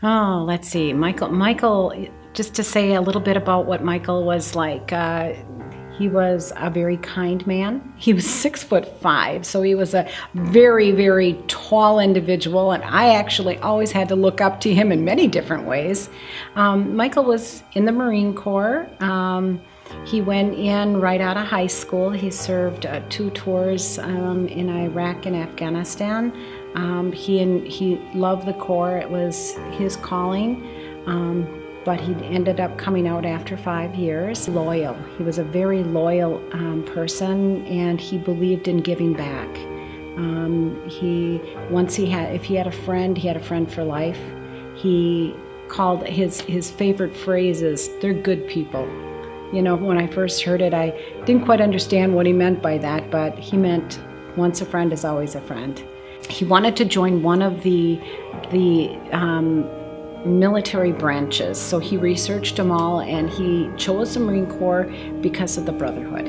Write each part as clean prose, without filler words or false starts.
Oh, let's see. Michael, just to say a little bit about what Michael was like, he was a very kind man. He was 6'5", so he was a very, very tall individual, and I actually always had to look up to him in many different ways. Michael was in the Marine Corps. He went in right out of high school. He served 2 tours in Iraq and Afghanistan. He loved the Corps. It was his calling, but he ended up coming out after 5 years. Loyal. He was a very loyal person, and he believed in giving back. If he had a friend, he had a friend for life. He called his favorite phrases, "They're good people." You know, when I first heard it, I didn't quite understand what he meant by that, but he meant once a friend is always a friend. He wanted to join one of the military branches, so he researched them all, and he chose the Marine Corps because of the brotherhood.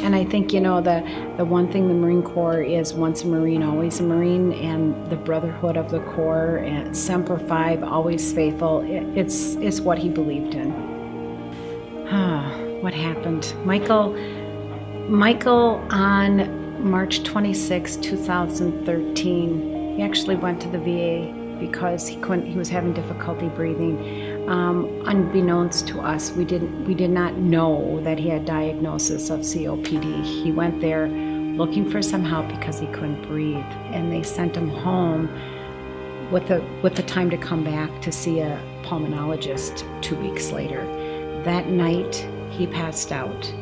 And I think, you know, the one thing the Marine Corps is, once a Marine, always a Marine, and the brotherhood of the Corps, and Semper Fi, always faithful, it's what he believed in. What happened? Michael on March 26, 2013, he actually went to the VA because he was having difficulty breathing. Unbeknownst to us, we did not know that he had diagnosis of COPD. He went there looking for some help because he couldn't breathe, and they sent him home with the time to come back to see a pulmonologist 2 weeks later. That night, he passed out,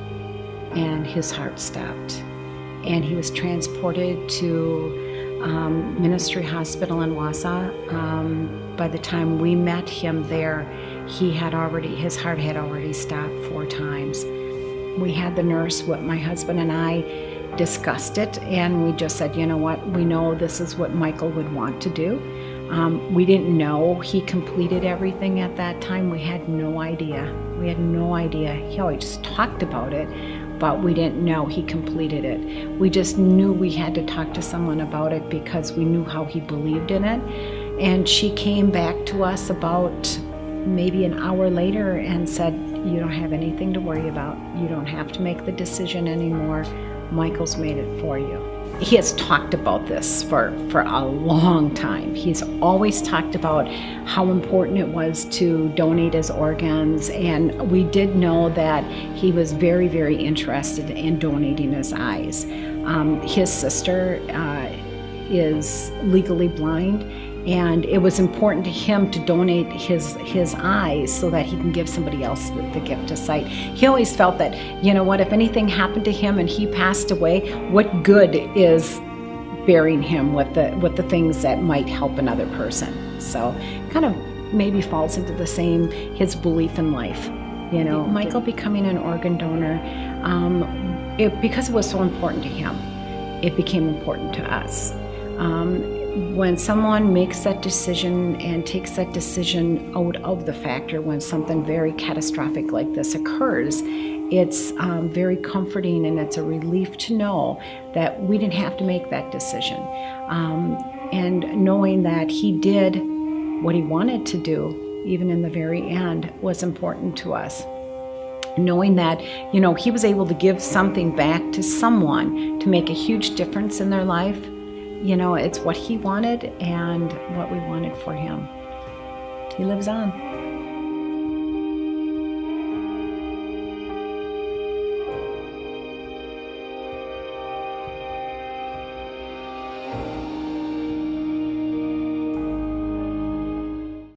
and his heart stopped, and he was transported to Ministry Hospital in Wausau. By the time we met him there, his heart had already stopped 4 times. We had the nurse, my husband and I discussed it, and we just said, you know what, we know this is what Michael would want to do. We didn't know he completed everything at that time. We had no idea. He always talked about it, but we didn't know he completed it. We just knew we had to talk to someone about it because we knew how he believed in it. And she came back to us about maybe an hour later and said, you don't have anything to worry about. You don't have to make the decision anymore. Michael's made it for you. He has talked about this for a long time. He's always talked about how important it was to donate his organs, and we did know that he was very, very interested in donating his eyes. His sister is legally blind, and it was important to him to donate his eyes so that he can give somebody else the gift of sight. He always felt that, you know what, if anything happened to him and he passed away, what good is burying him with the things that might help another person? So kind of maybe falls into the same, his belief in life. You know, Michael becoming an organ donor, because it was so important to him, it became important to us. When someone makes that decision and takes that decision out of the factor, when something very catastrophic like this occurs, it's very comforting, and it's a relief to know that we didn't have to make that decision. And knowing that he did what he wanted to do, even in the very end, was important to us. Knowing that, you know, he was able to give something back to someone to make a huge difference in their life. You know, it's what he wanted and what we wanted for him. He lives on.